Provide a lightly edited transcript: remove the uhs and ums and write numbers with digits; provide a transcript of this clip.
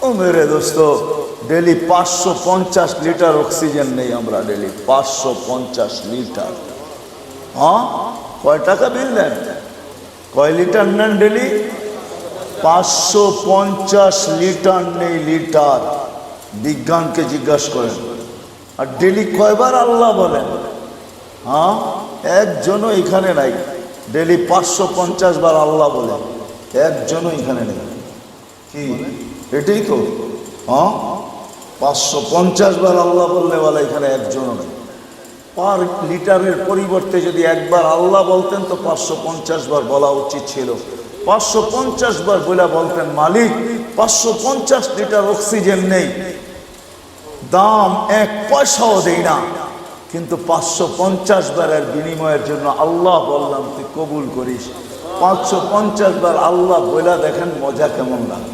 ও মেরে দোস্ত, daily 550 litre oxygen নেই আমরা, ডেলি 550 লিটার। হ্যাঁ, কয় টাকা বিল দেন? কয় লিটার নেন ডেলি? 550 লিটার নেই, লিটার। বিজ্ঞানকে জিজ্ঞাসা করেন। আর ডেলি কয়বার আল্লাহ বলেন? হ্যাঁ, একজনও এখানে নাই ডেলি 550 বার আল্লাহ বলে, একজনও এখানে নেই। কি এটাই তো? হ্যাঁ, 550 বার আল্লাহ বললে বলা এখানে একজনও নেই। পার লিটারের পরিবর্তে যদি একবার আল্লাহ বলতেন তো 550 বার বলা উচিত ছিল। 550 বার বলে বলতেন, মালিক 550 লিটার অক্সিজেন নেই, দাম 1 পয়সাও দেই না, কিন্তু 550 বারের বিনিময়ের জন্য আল্লাহ বললাম তুই কবুল করিস। 550 বার আল্লাহ বলে দেখেন মজা কেমন লাগে।